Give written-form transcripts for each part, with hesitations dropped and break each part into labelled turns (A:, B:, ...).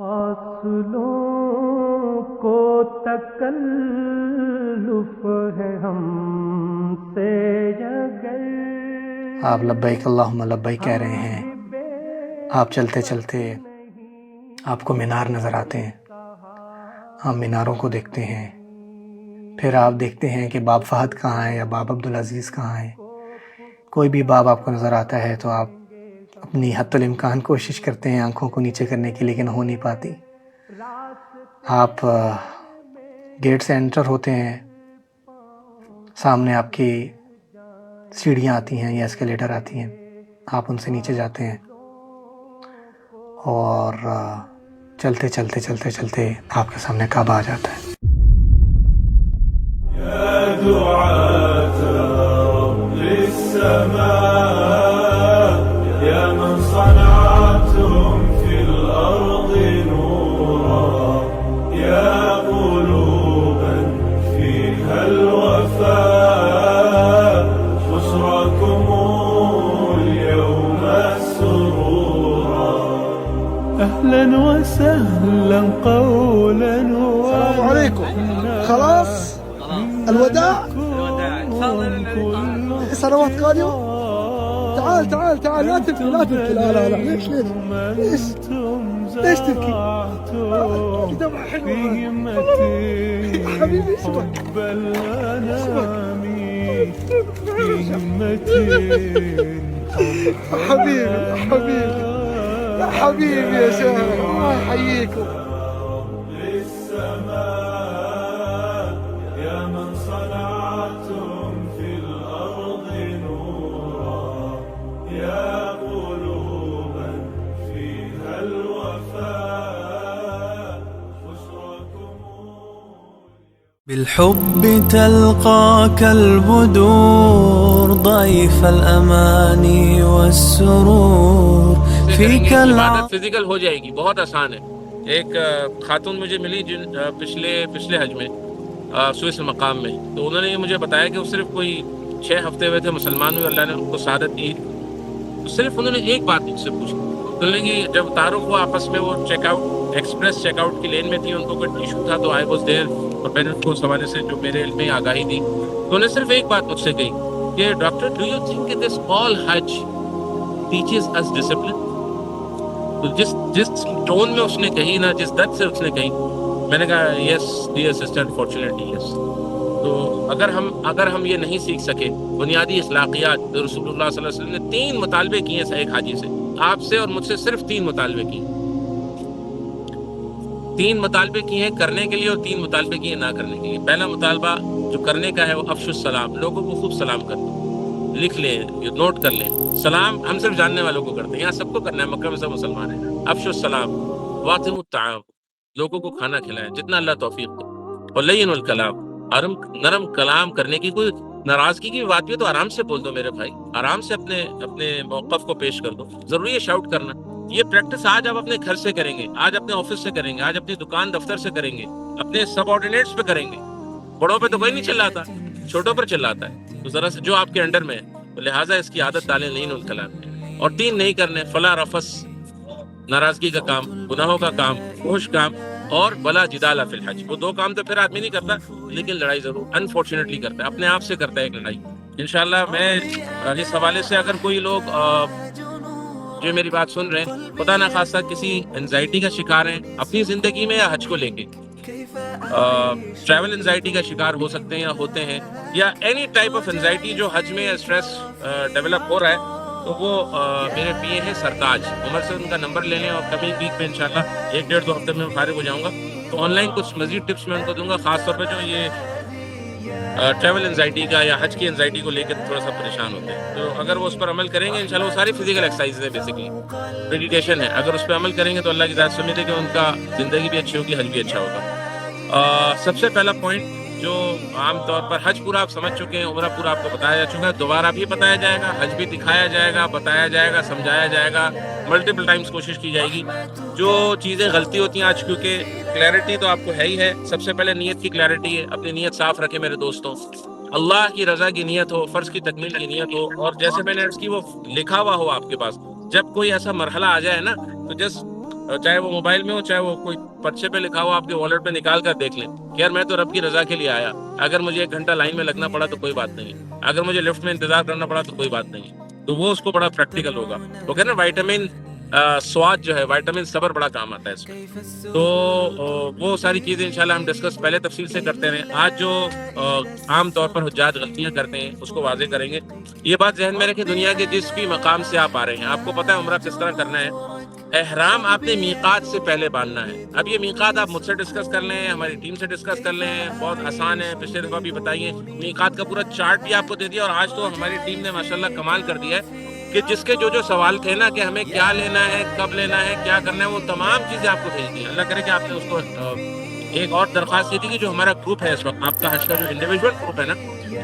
A: فاصلوں کو تکلف ہے ہم سے اگر
B: آپ لبیک اللہم لبیک کہہ رہے ہیں، آپ چلتے چلتے آپ کو مینار نظر آتے ہیں، آپ میناروں کو دیکھتے ہیں، پھر آپ دیکھتے ہیں کہ باب فہد کہاں ہے یا باب عبدالعزیز کہاں ہے۔ کوئی بھی باب آپ کو نظر آتا ہے تو آپ اپنی حتی الامکان کوشش کرتے ہیں آنکھوں کو نیچے کرنے کی، لیکن ہو نہیں پاتی۔ آپ گیٹ سے انٹر ہوتے ہیں، سامنے آپ کی سیڑھیاں آتی ہیں یا اسکیلیٹر آتی ہیں، آپ ان سے نیچے جاتے ہیں اور چلتے چلتے چلتے چلتے آپ کے سامنے کعبہ آ جاتا ہے۔
C: يا دعاة رب السماء يا من صنعتم في الأرض نورا يا قلوبا فيها الوفاء بشراكم اليوم سرورا أهلا وسهلا قولا
D: السلام عليكم. خلاص الوداع سنوات قادمة. تعال تعال تعال لا تبكي لا تبكي لا لا لا ليش تبكي دمعة حلوة حبيبي اسمك حبيبي حبيبي يا حبيبي يا شاهد الله يحييكم.
C: يا من صنعتم في الأرض نورا يا قلوبا فيها الوفاء بشراكم بالحب تلقاك البدور ضيف الأماني والسرور فيك
E: عبادت فزیکل ہو جائے گی، بہت آسان ہے۔ ایک خاتون مجھے ملی جن پچھلے حج میں سوئس مقام میں، تو انہوں نے یہ مجھے بتایا کہ وہ صرف کوئی 6 ہفتے ہوئے تھے مسلمان ہوئے، اللہ نے ان کو سعادت دی، تو صرف انہوں نے ایک بات مجھ سے پوچھی۔ انہوں نے کہ جب تعارف ہوا آپس میں، وہ check out express check out کی لین میں تھی، ان کو کوئی ایشو تھا تو آئی واز دیر، اور میں نے ان کو اس حوالے سے جو میرے علم میں آگاہی دی، تو انہوں نے صرف ایک بات مجھ سے کہی کہ doctor do you think this all حج ٹیچز اس ڈسپلن؟ تو جس ٹون میں اس نے کہی نا، جس درد سے اس نے کہی، میں نے کہا یس ڈیئر سسٹر انفارچونیٹلی یس۔ تو اگر ہم یہ نہیں سیکھ سکے بنیادی اخلاقیات، تو رسول اللہ صلی اللہ علیہ وسلم نے 3 مطالبے کیے ہیں ایک حاجی سے، آپ سے اور مجھ سے صرف 3 مطالبے کیے، 3 مطالبے کیے ہیں کرنے کے لیے اور 3 مطالبے کیے نہ کرنے کے لیے۔ پہلا مطالبہ جو کرنے کا ہے وہ افشوا السلام، لوگوں کو خوب سلام کرنا، لکھ لیں، نوٹ کر لیں۔ سلام ہم صرف جاننے والوں کو کرتے ہیں، یہاں سب کو کرنا ہے، مکہ میں سب مسلمان ہیں۔ افشوا السلام، واطعموا الطعام، لوگوں کو کھانا کھلائیں جتنا اللہ توفیق دے، اور لین الکلام، نرم کلام کرنے کی، کوئی ناراضگی کی بات بھی تو آرام سے بول دو میرے بھائی، آرام سے اپنے موقف کو پیش کر دو، ضروری ہے شاؤٹ کرنا۔ یہ پریکٹس آج آپ اپنے گھر سے کریں گے، آج اپنے آفس سے کریں گے، آج اپنی دکان دفتر سے کریں گے، اپنے سب آرڈینیٹس پہ کریں گے۔ بڑوں پہ تو کوئی نہیں چلاتا، چھوٹوں پر چلاتا ہے، تو ذرا سے جو آپ کے انڈر میں ہے، تو لہٰذا اس کی عادت ڈالیں لین الکلام کی۔ اور 3 نہیں کرنے، فلا رفس، ناراضگی کا کام، گناہوں کا کام، فحش کام، اور ولا جدال فی الحج۔ وہ 2 کام تو پھر آدمی نہیں کرتا، لیکن لڑائی ضرور انفارچونیٹلی کرتا ہے، اپنے آپ سے کرتا ہے ایک لڑائی۔ انشاءاللہ میں اس حوالے سے اگر کوئی لوگ جو میری بات سن رہے ہیں، خدا نخواستہ کسی انزائٹی کا شکار ہیں اپنی زندگی میں یا حج کو لے کے، ٹریول انزائٹی کا شکار ہو سکتے ہیں یا ہوتے ہیں، یا اینی ٹائپ آف انزائٹی جو حج میں اسٹریس ڈیولپ ہو رہا ہے، تو وہ میرے پی اے ہیں سرتاج، عمر سے ان کا نمبر لے لیں، اور کبھی ویک میں انشاءاللہ 1-1.5-2 ہفتے میں فارغ ہو جاؤں گا، تو آن لائن کچھ مزید ٹپس میں ان کو دوں گا، خاص طور پہ جو یہ ٹریول انزائٹی کا یا حج کی انزائٹی کو لے کے تھوڑا سا پریشان ہوتے ہیں۔ تو اگر وہ اس پر عمل کریں گے، انشاءاللہ وہ ساری فزیکل ایکسرسائز ہے، بیسکلی میڈیٹیشن ہے، اگر اس پہ عمل کریں گے تو اللہ کی ذات سے امید ہے کہ ان کا زندگی بھی اچھی ہوگی، حج بھی اچھا ہوگا۔ سب سے پہلا پوائنٹ جو عام طور پر حج پورا آپ سمجھ چکے ہیں، عمرہ پورا آپ کو بتایا جا چکا ہے، دوبارہ بھی بتایا جائے گا، حج بھی دکھایا جائے گا، بتایا جائے گا، سمجھایا جائے گا، ملٹیپل ٹائمز کوشش کی جائے گی۔ جو چیزیں غلطی ہوتی ہیں آج، کیونکہ کلیئرٹی تو آپ کو ہے ہی ہے، سب سے پہلے نیت کی کلیئرٹی ہے، اپنی نیت صاف رکھیں میرے دوستوں، اللہ کی رضا کی نیت ہو، فرض کی تکمیل کی نیت ہو، اور جیسے میں نے عرض کی وہ لکھا ہوا ہو آپ کے پاس۔ جب کوئی ایسا مرحلہ آ جائے نا، تو جس چاہے وہ موبائل میں ہو چاہے وہ کوئی پرچے پہ لکھا ہو آپ کے والٹ پہ نکال کر دیکھ لیں کہ یار میں تو رب کی رضا کے لیے آیا, اگر مجھے 1 گھنٹہ لائن میں لگنا پڑا تو کوئی بات نہیں, اگر مجھے لفٹ میں انتظار کرنا پڑا تو کوئی بات نہیں. تو وہ اس کو بڑا پریکٹیکل ہوگا. وہ کہتے ہیں نا وائٹامن سواد جو ہے, وائٹامن صبر بڑا کام آتا ہے اس میں. تو وہ ساری چیزیں انشاءاللہ ہم ڈسکس پہلے تفصیل سے کرتے رہیں. آج جو عام طور پر حجاج غلطیاں کرتے ہیں اس کو واضح کریں گے. یہ بات ذہن میں رکھیں, دنیا کے جس بھی مقام سے آپ آ رہے ہیں آپ کو پتہ ہے عمرہ کس طرح کرنا ہے. احرام آپ نے میقات سے پہلے باندھنا ہے. اب یہ میقات آپ مجھ سے ڈسکس کر لیں, ہماری ٹیم سے ڈسکس کر لیں, بہت آسان ہے. پچھلے دفعہ بھی بتائیے, میقات کا پورا چارٹ بھی آپ کو دے دیا, اور آج تو ہماری ٹیم نے ماشاءاللہ کمال کر دیا ہے کہ جس کے جو سوال تھے نا کہ ہمیں کیا لینا ہے, کب لینا ہے, کیا کرنا ہے, وہ تمام چیزیں آپ کو بھیج دی. اللہ کرے کہ آپ نے اس کو ایک اور درخواست کی تھی کہ جو ہمارا گروپ ہے اس وقت, آپ کا حج کا جو انڈیویجول گروپ ہے نا,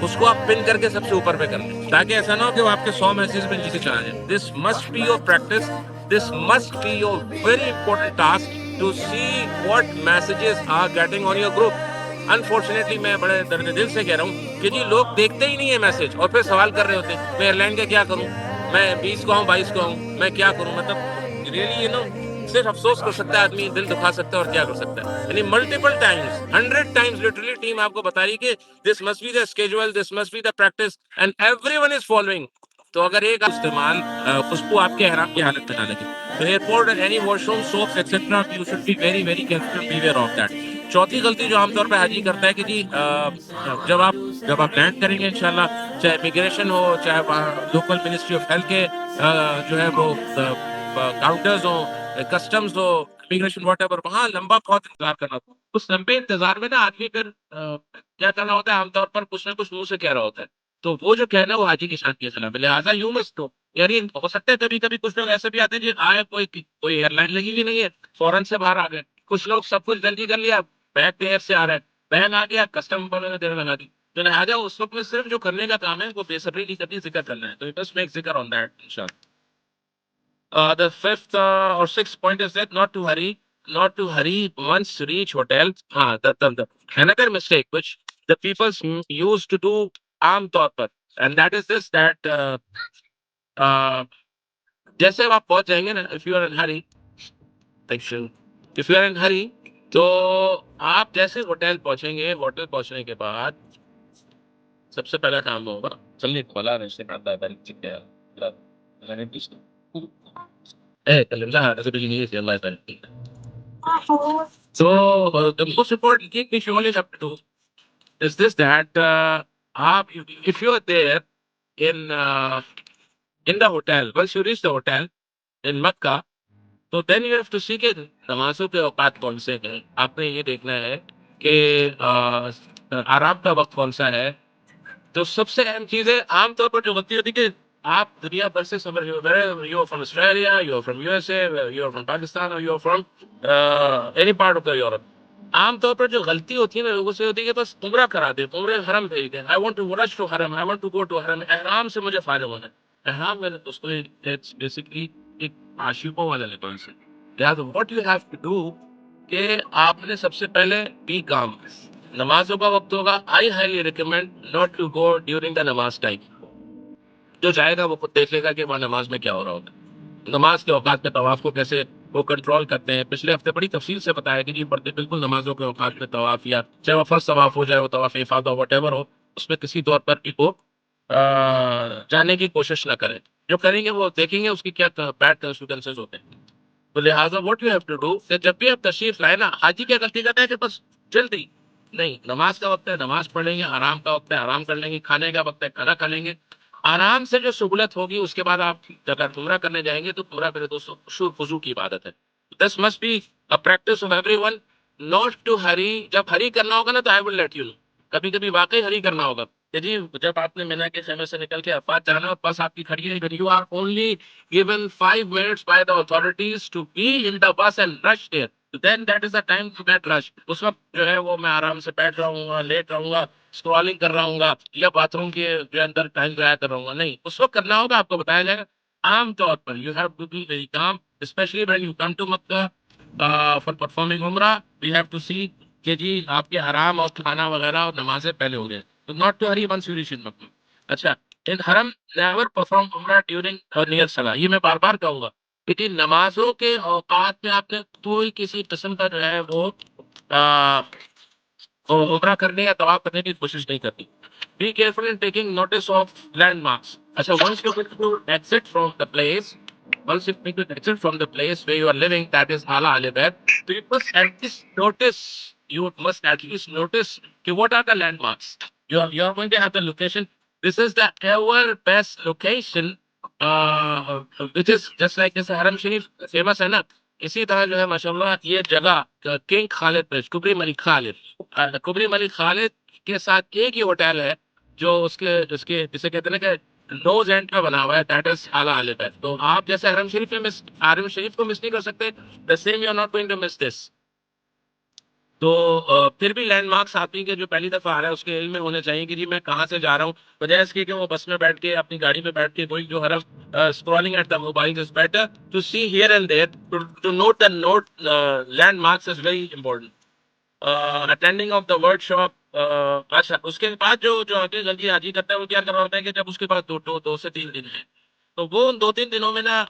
E: اس کو آپ پن کر کے سب سے اوپر پہ کر لیں, تاکہ ایسا نہ ہو کہ وہ آپ کے 100 میسیج پہ نیچے چلا جائے. This must be your practice, this must be your very important task to see what messages are getting on your group. Unfortunately میں بڑے درد دل سے کہہ رہا ہوں کہ جی لوگ دیکھتے ہی نہیں ہے میسج, اور پھر سوال کر رہے ہوتے ہیں میں ایئر لائن کا کیا کروں, میں 20 کو آؤں 22 کو آؤں, میں کیا کروں. مطلب ریئلی یہ نا صرف افسوس کر سکتا ہے آدمی, دل دکھا سکتا ہے, اور کیا کر سکتا ہے. یعنی multiple times 100 times literally team آپ کو بتا رہی کہ this must be the schedule, this must be the practice, and everyone is following. تو اگر ایک استعمال خوشبو آپ کے احرام کی حالت میں نہ لگے تو airport and any washroom soaps etcetera you should be very very careful, be aware of that. چوتھی غلطی جو عام طور پہ حاجی کرتا ہے کہ جی جب آپ لینڈ کریں گے انشاءاللہ, چاہے امیگریشن ہو, چاہے لوکل منسٹری آف ہیلتھ کے جو ہے وہ counters who, customs who, immigration what ever, وہاں لمبا بہت انتظار کرنا ہوتا ہے. اس لمبے انتظار میں نا آدمی پھر کیا کرنا ہوتا ہے, عام طور پر کچھ نہ کچھ منہ سے کہہ رہا ہوتا ہے. تو وہ جو کہنا ہے وہ حاجی کی شان کے خلاف ہے. لہٰذا یوں مست ہو, یعنی ہو سکتا ہے کبھی کبھی کچھ لوگ ایسے بھی آتے ہیں جو آئے کوئی ایئر لائن لگی بھی نہیں ہے, فوراً سے باہر آ گئے. کچھ لوگ سب کچھ جلدی کر لیا, بیگ دیر سے آ رہا ہے, بہن آ گیا, کسٹم والوں نے دیر لگا دی. تو لہٰذا اس وقت میں صرف جو کرنے کا کام ہے وہ بے صبری نہیں کرنی, ذکر کرنا ہے. تو بس میک ذکر آن دیٹ انشاءاللہ. The fifth or sixth point is that not to hurry once reach hotel. The another mistake which the people used to do عام طور پر, and that is this that جیسے آپ پہنچ جائیں گے نا, if you are in hurry, if you are in hurry, تو آپ جیسے ہوٹل پہنچیں گے, ہوٹل پہنچنے کے بعد سب سے پہلا کام ہوگا چلنے کھولا رہے سے کرتا ہے پہلے چک گیا So the most important thing which you always have to do is this that if you are there in the hotel, once you reach the hotel in Makkah, تو دین یو ہیو ٹو سی کہ نمازوں کے اوقات کون سے ہیں. آپ نے یہ دیکھنا ہے کہ آرام کا وقت کون سا ہے. تو سب سے اہم چیز ہے, عام طور پر جو غلطی ہوتی ہے کہ آپ دنیا بھر سے سفر, you are from Australia, you are from U S A, you are from Pakistan, اور you are from any part of the Europe. عام طور پر جو غلطی ہوتی ہے نا لوگوں سے ہوتی ہے کہ بس عمرہ کرا دیں, عمرہ حرم بھیج دیں. I want to rush to Haram, I want to go to Haram, احرام سے مجھے فائدہ ہونا ہے. احرام میں اس کو بیسکلی ایک عاشقوں والا لباس ہے. لہٰذا what you have to do کہ آپ نے سب سے پہلے بی کام. نمازوں کا وقت ہوگا, I highly recommend not to go during the namaz time. جو جائے گا وہ خود دیکھ لے گا کہ وہاں نماز میں کیا ہو رہا ہوتا ہے. نماز کے اوقات میں طواف کو کیسے وہ کنٹرول کرتے ہیں, پچھلے ہفتے بڑی تفصیل سے بتایا کہ جی پڑھتے بالکل نمازوں کے اوقات میں طواف, یا چاہے وہ فرض طواف ہو, چاہے وہ طواف افاضہ واٹ ایور ہو, اس میں کسی طور پر وہ جانے کی کوشش نہ کریں. جو کریں گے وہ دیکھیں گے اس کی کیا بیڈ کنسیکوینسز ہوتے ہیں. تو لہٰذا what you have to do کہ جب بھی آپ تشریف لائے نا, حاجی کیا غلطی کرتا ہے کہ بس جلدی نہیں, نماز کا وقت ہے نماز پڑھ لیں گے, آرام کا وقت ہے آرام کر لیں گے, کھانے کا وقت ہے کھانا کھا لیں گے. آرام سے جو سہولت ہوگی اس کے بعد آپ اگر عمرہ کرنے جائیں گے تو عمرہ میرے دوستوں خضوع کی عبادت ہے. This must be a practice of everyone not to hurry. جب ہری کرنا ہوگا نا تو I will let you know. کبھی کبھی واقعی ہری کرنا ہوگا کہ جی جب آپ نے مینا کے خیمے سے نکل کے عرفات جانا, بس آپ کی کھڑی ہے, you are only given 5 minutes by the authorities to be in the bus and rush there. Then that is the time to get rush. اس وقت جو ہے وہ میں آرام سے بیٹھ رہا ہوں گا, لیٹ رہوں گا, اسکرولنگ کر رہا ہوں گا, یا باتھ روم کے جو اندر ٹائم ضائع کر رہا ہوں گا. نہیں, اس وقت کرنا ہوگا, آپ کو بتایا جائے گا. عام طور پر you have to be very calm, especially when you come to Mecca for performing Umrah. We have to سی کہ جی آپ کے حرام اور کھانا وغیرہ اور نمازیں پہلے ہو گئے. تو not to hurry once you reach in Mecca. اچھا, in Haram never perform Umrah during or near salah. یہ میں بار بار کہوں گا کہ نمازوں کے اوقات میں آپ نے کوئی کسی قسم کا جو ہے وہ عمرہ کرنے یا طواف کرنے کی کوشش نہیں کرتی. Be careful in taking notice of landmarks. اچھا once you get to exit from the place, once you make to exit from the place where you are living, that is Hala Alibad, so you must at least notice, you must at least notice what are the landmarks. You are going to have the location. This is the ever best location, which is just like جیسے حرم شریف famous ہے نا، اسی طرح جو ہے ماشاء اللہ یہ جگہ کنگ خالد پیش کبری ملک خالد، کبری ملک خالد کے ساتھ ایک ہی ہوٹل ہے جو اس کے جسے کہتے ہیں نا کہ نوز اینڈ پہ بنا ہوا ہے، دیٹ از اعلیٰ عالم ہے. تو آپ جیسے حرم شریف میں حرم شریف کو مس نہیں کر سکتے، the same you are not going to miss this. تو پھر بھی لینڈ مارکس آدمی کے جو پہلی دفعہ آ رہا ہے اس کے علم میں ہونے چاہیے کہ جی میں کہاں سے جا رہا ہوں، بجائے اس کے کہ وہ بس میں بیٹھ کے اپنی گاڑی میں بیٹھ کے کوئی جو حرم scrolling at the mobile is better to see here and there to note the landmarks is very important. Attending of the workshop. اچھا اس کے بعد جو آگے غلطی حاجی کرتا ہے وہ کیا کر رہا ہوتا ہے کہ جب اس کے پاس دو سے تین دن ہے تو وہ ان 2-3 دنوں میں نا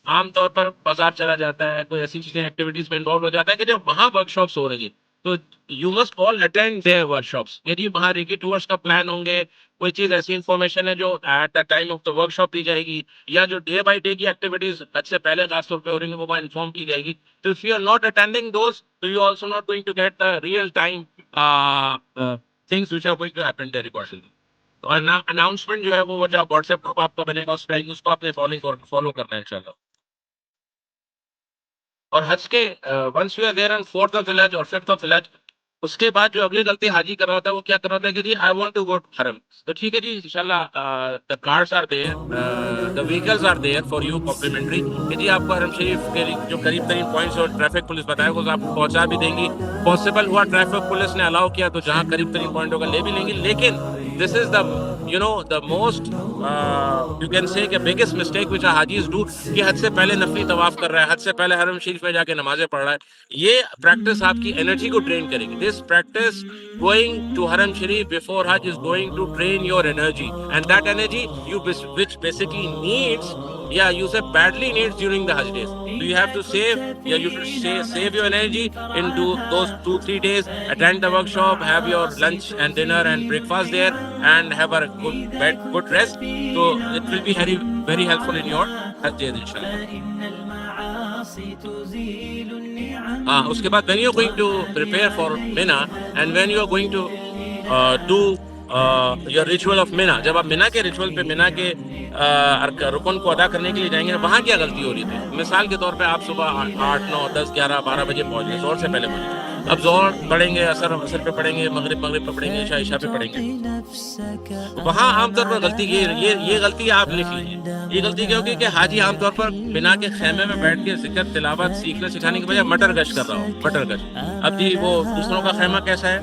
E: عام طور پر بازار چلا جاتا ہے، کوئی ایسی چیزیں ایکٹیویٹیز میں انوالو ہو جاتا ہے کہ جب وہاں ورک شاپس ہو رہی ہیں تو you must all attend their workshops. یعنی وہاں ریکی ٹورس کا پلان ہوں گے، کوئی چیز ایسی انفارمیشن ہے جو at the time of the workshop دی جائے گی، یا جو ڈے بائی ڈے کی ایکٹیویٹیز حد سے پہلے خاص طور پہ ہو رہی ہیں وہ وہاں انفارم کی جائے گی. تو if you are not attending those, so you are also not going to get the real time things which are going to happen there accordingly. اور اناؤنسمنٹ جو ہے وہ جو واٹس ایپ گروپ آپ کا بنے گا اس کو آپ نے فالو کرنا ہے انشاءاللہ. اور حج کے once you are there on 4th of ولیج اور 5th آف ولیج، اس کے بعد جو اگلی غلطی حاجی کر رہا ہوتا ہے وہ کیا کر رہا ہوتا ہے کہ جی I want to go to Haram. تو ٹھیک ہے جی انشاءاللہ the cars are there, the vehicles are there for you complimentary کہ جی آپ کو حرم شریف کے جو قریب ترین پوائنٹس اور ٹریفک پولیس بتائے گا آپ کو پہنچا بھی دیں گی. پاسبل ہوا ٹریفک پولیس نے الاؤ کیا تو جہاں قریب ترین پوائنٹ ہوگا لے بھی لیں گے. لیکن this is the most you can say کہ biggest mistake which Haji's do کہ حد سے پہلے نفلی طواف کر رہا ہے، حد سے پہلے حرم شریف میں جا کے نمازیں پڑھ رہا ہے. یہ پریکٹس آپ کی انرجی کو ٹرین کرے گی. دس پریکٹس going to حرم شریف before Hajj is going to train your energy, and that energy which basically needs, you say badly needs during the Hajj days. So you have to save your energy into those 2-3 days. Attend the workshop, have your lunch and dinner and breakfast there, and have a good rest. So it will be very very helpful in your Hajj days inshallah. اس کے بعد when you are going to prepare for Mina and when you are going to do your ritual of Mina، جب آپ مینا کے ritual پہ مینا کے رکن کو ادا کرنے کے لیے جائیں گے وہاں کیا غلطی ہو رہی تھی. مثال کے طور پہ آپ صبح 8 9 10 11 12 بجے پہنچ گئے، زہر سے پہلے پہنچ گئے. اب زہر پڑھیں گے، عصر پہ پڑھیں گے، مغرب پہ پڑھیں گے، عشاء پہ پڑھیں گے. وہاں عام طور پر غلطی یہ غلطی آپ لکھ لیجیے. یہ غلطی کیا ہوگی کہ حاجی عام طور پر بنا کے خیمے میں بیٹھ کے ذکر تلاوت سیکھنے سکھانے کی بجائے مٹر گش کر رہا ہوں، مٹر گش. اب جی وہ دوسروں کا خیمہ کیسا ہے؟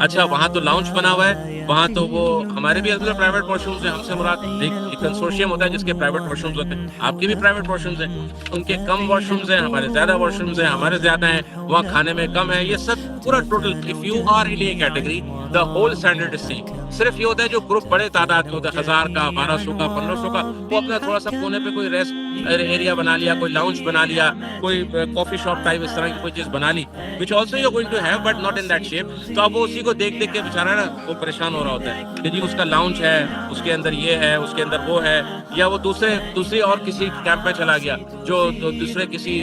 E: اچھا وہاں تو لاؤنج بنا ہوا ہے، وہاں تو وہ ہمارے بھی اندر پرائیویٹ واش رومز ہیں. ہم سے مراد ایک کنسورشیم ہوتا ہے جس کے پرائیویٹ واش رومز ہوتے ہیں، آپ کے بھی پرائیویٹ واش رومز ہیں. ان کے کم واش رومز ہیں، ہمارے زیادہ واش رومز ہیں، ہمارے زیادہ ہیں، وہاں کھانے میں کم ہے. یہ سب پورا total if you are in A category the whole standard is same. صرف یہ ہوتا ہے جو گروپ بڑے تعداد میں ہوتا ہے 1000 کا 1200 کا 1500 کا، وہ اپنا تھوڑا سا کونے پہ کوئی ریسٹ ایریا بنا لیا، کوئی لاؤنج بنا لیا، کوئی کافی شاپ ٹائپ اس طرح کی کوئی چیز بنا لی which also you are going to have but not in that shape. تو اب وہ اسی کو دیکھ کے بیچارہ نا وہ پریشان ہو رہا ہوتا ہے کہ جی اس کا لاؤنج ہے، اس کے اندر یہ ہے، اس کے اندر وہ ہے، یا وہ دوسری اور کسی کیمپ میں چلا گیا جو دوسرے کسی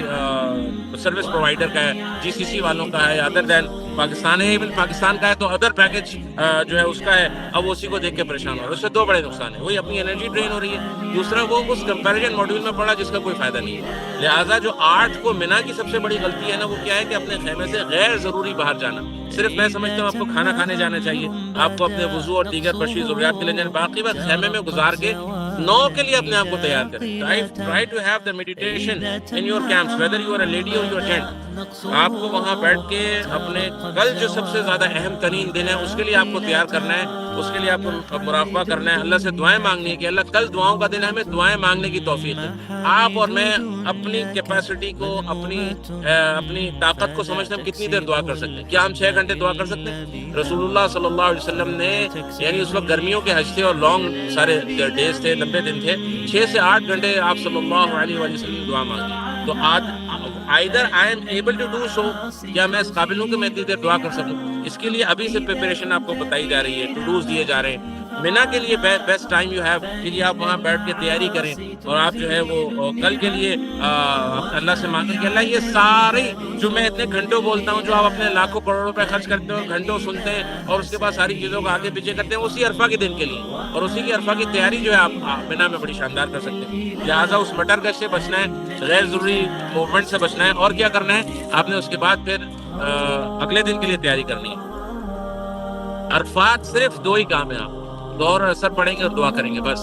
E: سروس پرووائڈر کا ہے، GCC والوں کا ہے، ادر دین پاکستان ہے، ایون پاکستان کا ہے تو ادر پیکج جو ہے اس کا ہے. اب وہ اسی کو دیکھ کے پریشان ہو رہا ہے. اس سے 2 بڑے نقصان ہیں، وہی اپنی انرجی ڈرین ہو رہی ہے، دوسرا وہ اس کمپیریزن ماڈیول میں پڑا جس کا کوئی فائدہ نہیں ہے. لہٰذا جو 8 کو مینا کی سب سے بڑی غلطی ہے نا وہ کیا ہے کہ اپنے خیمے سے غیر ضروری باہر جانا. صرف میں سمجھتا ہوں آپ کو کھانا کھانے جانا چاہیے، آپ کو اپنے وضو اور دیگر بشری ضروریات کے لیے جانا، باقی وقت خیمے میں گزار کے 9 کے لیے اپنے آپ کو تیار کریں. Try to have the meditation in your camps whether you are a lady or you are gent. آپ کو وہاں بیٹھ کے اپنے کل جو سب سے زیادہ اہم ترین دن ہے اس کے لیے آپ کو تیار کرنا ہے اس کے لیے آپ کو مراقبہ کرنا ہے، اللہ سے دعائیں مانگنی ہے کہ اللہ کل دعاؤں کا دن ہے، ہمیں دعائیں مانگنے کی توفیق ہے۔ آپ اور میں اپنی کیپیسٹی کو، اپنی طاقت کو سمجھتے ہیں ہم کتنی دیر دعا کر سکتے ہیں۔ کیا ہم 6 گھنٹے دعا کر سکتے ہیں؟ رسول اللہ صلی اللہ علیہ وسلم نے، یعنی اس وقت گرمیوں کے حج تھے اور لانگ سارے ڈیز تھے، لمبے دن تھے، 6 سے 8 گھنٹے آپ صلی اللہ علیہ وسلم دعا مانگی۔ تو either I am able to do so، کیا میں اس قابل ہوں کہ میں اتنی دیر دعا کر سکوں؟ اس کے لیے ابھی سے پریپریشن آپ کو بتائی جا رہی ہے، ٹو ڈوز دیے جا رہے ہیں۔ مینا کے لیے بیسٹ ٹائم یو ہیو کہ جی آپ وہاں بیٹھ کے تیاری کریں اور آپ جو ہے وہ کل کے لیے اللہ سے مانگیں کہ اللہ یہ ساری جو میں اتنے گھنٹوں بولتا ہوں، جو آپ اپنے لاکھوں کروڑوں روپے خرچ کرتے ہیں اور گھنٹوں سنتے ہیں اور اس کے بعد ساری چیزوں کو آگے پیچھے کرتے ہیں، اسی عرفہ کے دن کے لیے اور اسی کی عرفہ کی تیاری جو ہے آپ مینا میں بڑی شاندار کر سکتے ہیں۔ لہٰذا اس مٹر گش سے بچنا ہے، غیر ضروری موومنٹ سے بچنا ہے، اور کیا کرنا ہے آپ نے اس کے بعد پھر اگلے دن کے لیے تیاری کرنی ہے۔ عرفات صرف 2 ہی کام ہیں، آپ ظہر اور عصر پڑھیں گے اور دعا کریں گے، بس۔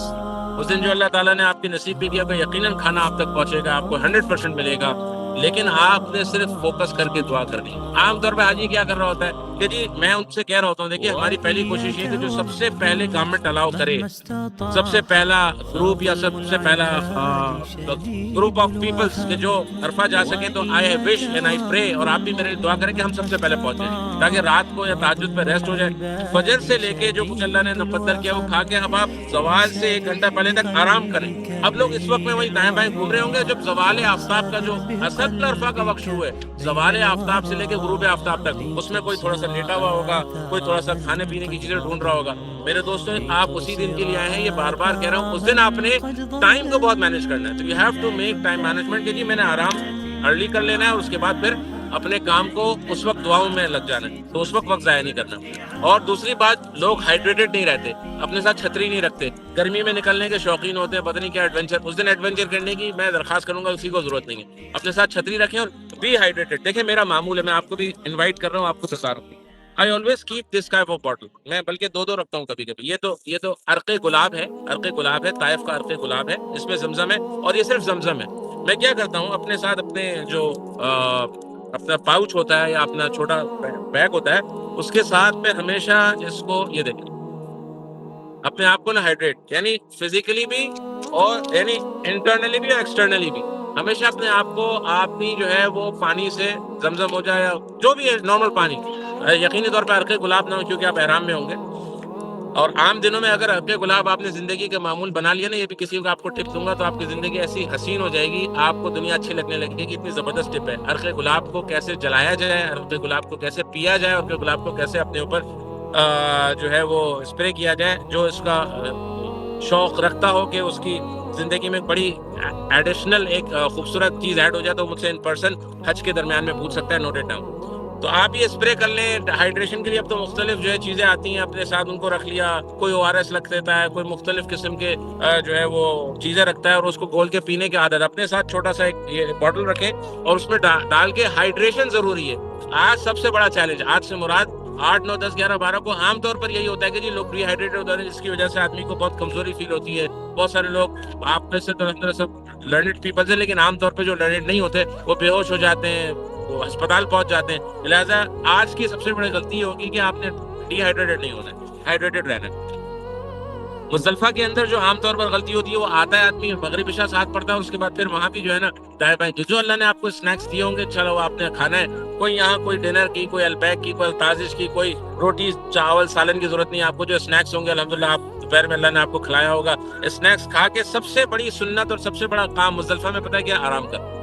E: اس دن جو اللہ تعالیٰ نے آپ کی نصیب بھی کیا کہ یقیناً کھانا آپ تک پہنچے گا، آپ کو 100% ملے گا، لیکن آپ نے صرف فوکس کر کے دعا کرنی ہے۔ عام طور پہ حاجی کیا کر رہا ہوتا ہے کہ جی میں ان سے کہہ رہا ہوتا ہوں، دیکھیے ہماری پہلی کوشش یہ کہ جو سب سے پہلے گورنمنٹ الاؤ کرے، سب سے پہلا گروپ یا سب سے پہلا گروپ آف پیپلز کہ جو عرفہ جا سکیں، تو آئی وش اینڈ آئی پرے، اور آپ بھی میرے لیے دعا کریں کہ ہم سب سے پہلے پہنچ جائیں تاکہ رات کو یا تہجد پہ ریسٹ ہو جائے۔ فجر سے لے کے جو کچھ اللہ نے مقدر کیا وہ کھا کے اب آپ زوال سے 1 گھنٹہ پہلے تک آرام کریں۔ اب لوگ اس وقت میں وہی دائیں بائیں گھوم رہے ہوں گے جب زوال آفتاب کا جو اصل عرفہ کا وقت شروع ہے، زوال آفتاب سے لے کے غروب آفتاب تک، اس میں کوئی تھوڑا سا لیٹا ہوا ہوگا، کوئی تھوڑا سا کھانے پینے کی چیزیں ڈھونڈ رہا ہوگا۔ میرے دوستوں آپ اسی دن کے لیے آئے ہیں، یہ بار بار کہہ رہا ہوں، اس دن آپ نے ٹائم کو بہت مینیج کرنا ہے، تو you have to make time management کہ جی میں نے آرام ارلی کر لینا ہے اور اس کے بعد پھر اپنے کام کو اس وقت دعاؤں میں لگ جانا ہے، تو اس وقت ضائع نہیں کرنا۔ اور دوسری بات، لوگ ہائیڈریٹڈ نہیں رہتے، اپنے ساتھ چھتری نہیں رکھتے، گرمی میں نکلنے کے شوقین ہوتے ہیں، پتہ نہیں کیا ایڈونچر، اس دن ایڈونچر کرنے کی میں درخواست کروں گا اسی کو ضرورت نہیں ہے، اپنے ساتھ چھتری رکھیں اور بی ہائیڈریٹڈ۔ دیکھیں میرا معمول ہے، میں آپ کو بھی انوائٹ کر رہا ہوں، آپ کو بتا رہا ہوں، I always keep this type of bottle، میں بلکہ 2 رکھتا ہوں کبھی کبھی۔ یہ تو عرق گلاب ہے، عرق گلاب ہے، طائف کا عرق گلاب ہے، اس میں زمزم ہے، اور یہ صرف زمزم ہے۔ میں کیا کرتا ہوں اپنے ساتھ، اپنے جو اپنا پاؤچ ہوتا ہے یا اپنا چھوٹا بیگ ہوتا ہے، اس کے ساتھ میں ہمیشہ اس کو یہ دیکھیں، اپنے آپ کو نا ہائیڈریٹ، یعنی فزیکلی بھی اور یعنی انٹرنلی بھی اور ایکسٹرنلی بھی، ہمیشہ اپنے آپ کو آپ بھی جو ہے وہ پانی سے زمزم ہو جائے یا جو بھی ہے نارمل پانی، یقینی طور پہ عرق گلاب نہ ہو کیونکہ آپ احرام میں ہوں گے۔ اور عام دنوں میں اگر عرق گلاب آپ نے زندگی کے معمول بنا لیا نا، یہ بھی کسی کو آپ کو ٹپ دوں گا تو آپ کی زندگی ایسی حسین ہو جائے گی، آپ کو دنیا اچھی لگنے لگے گی، اتنی زبردست ٹپ ہے۔ عرق گلاب کو کیسے جلایا جائے، عرق گلاب کو کیسے پیا جائے، عرق گلاب کو کیسے اپنے اوپر جو ہے وہ اسپرے کیا جائے، جو اس کا شوق رکھتا ہو کہ اس کی زندگی میں بڑی ایڈیشنل ایک خوبصورت چیز ایڈ ہو جائے تو مجھ سے ان پرسن حج کے درمیان میں پوچھ سکتا ہے، نوٹ اٹ ڈاؤن۔ تو آپ یہ اسپرے کر لیں ہائیڈریشن کے لیے۔ اب تو مختلف جو ہے چیزیں آتی ہیں، اپنے ساتھ ان کو رکھ لیا، کوئی ORS رکھ دیتا ہے، کوئی مختلف قسم کے جو ہے وہ چیزیں رکھتا ہے اور اس کو گول کے پینے کی عادت۔ اپنے ساتھ چھوٹا سا ایک یہ بوٹل رکھیں اور اس میں ڈال کے، ہائیڈریشن ضروری ہے۔ آج سب سے بڑا چیلنج، آج سے مراد 8 9 10 11 12 کو عام طور پر یہی ہوتا ہے کہ جی لوگ ڈی ہائیڈریٹڈ ہوتے ہیں، جس کی وجہ سے آدمی کو بہت کمزوری فیل ہوتی ہے۔ بہت سارے لوگ، آپ میں سے تو اندر سب لرنڈ پیپلز ہیں، لیکن عام طور پہ جو لرنڈ نہیں ہوتے وہ بے ہوش ہو جاتے ہیں، وہ ہسپتال پہنچ جاتے ہیں۔ لہٰذا آج کی سب سے بڑی غلطی یہ ہوگی کہ آپ نے ڈی ہائیڈریٹڈ نہیں ہونا ہے، ہائیڈریٹڈ رہنا ہے۔ مزدلفہ کے اندر جو عام طور پر غلطی ہوتی ہے، وہ آتا ہے آدمی مغرب عشاء ساتھ پڑتا ہے، اس کے بعد پھر وہاں بھی جو ہے نا دائیں بائیں جو اللہ نے آپ کو اسنیکس دیے ہوں گے، چلو آپ نے کھانا ہے، کوئی یہاں کوئی ڈنر کی، کوئی البیک کی، کوئی تازش کی، کوئی روٹی چاول سالن کی ضرورت نہیں ہے۔ آپ کو جو اسنیکس ہوں گے الحمدللہ آپ دوپہر میں اللہ نے آپ کو کھلایا ہوگا۔ اسنیکس کھا کے سب سے بڑی سنت اور سب سے بڑا کام مزدلفہ میں پتہ ہے کیا؟ آرام کرنا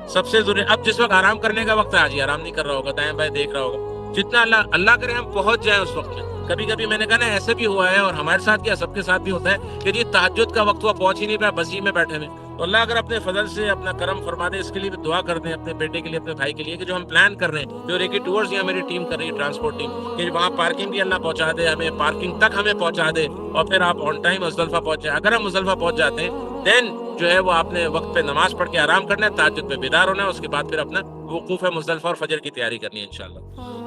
E: سب سے ضروری۔ اب جس وقت آرام کرنے کا وقت ہے، آج آرام نہیں کر رہا ہوگا، دائیں بائیں دیکھ رہا ہوگا، جتنا اللہ کرے ہم پہنچ جائیں اس وقت میں۔ کبھی کبھی میں نے کہا نا ایسے بھی ہوا ہے، اور ہمارے ساتھ کیا سب کے ساتھ بھی ہوتا ہے کہ جی تہجد کا وقت ہوا، پہنچ ہی نہیں پایا، بسی میں بیٹھے ہوئے۔ تو اللہ اگر اپنے فضل سے اپنا کرم فرما دے، اس کے لیے بھی دعا کر دیں اپنے بیٹے کے لیے، اپنے بھائی کے لیے، کہ جو ہم پلان کر رہے ہیں، جو ریکی ٹورز یا میری ٹیم کر رہی ہے، ٹرانسپورٹ ٹیم، کہ وہاں پارکنگ بھی اللہ پہنچا دے، ہمیں پارکنگ تک ہمیں پہنچا دے، اور پھر آپ آن ٹائم مزدلفہ پہنچ جائیں۔ اگر ہم مزدلفہ پہنچ جاتے ہیں دین جو ہے وہ آپ نے وقت پہ نماز پڑھ کے آرام کرنا ہے، تہجد پہ بیدار ہونا ہے، اس کے بعد پھر اپنا وقوف مزدلفہ اور فجر کی تیاری کرنی ہے انشاءاللہ۔